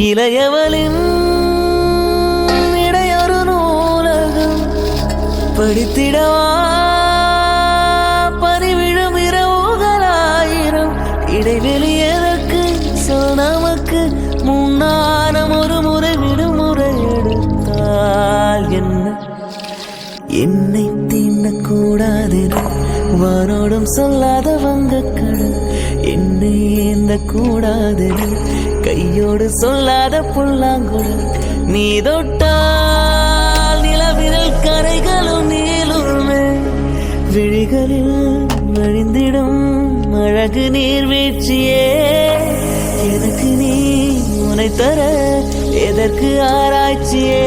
இளையவளின் இடையொரு நூலகம் படித்திடவா பறிவிழும் இரவுகளாயிரம் இடைவெளி எதற்கு சொல் நமக்கு முன்னானம் ஒரு முறை விடுமுறை எடுத்தால் என்ன என்னை தீண்டக்கூடாதென வானோடும் சொல்லாத வங்கக்கடல் என்னை ஏந்த கூடாதென கையோடு சொல்லாத புல்லாங்குழல் நீ தொட்டால் நிலவிரல் கரைகளும் நீளுமே விழிகளில் வழிந்திடும் அழகு நீர்வீழ்ச்சியே எனக்கு நீ உனை தர எதற்கு ஆராய்ச்சியே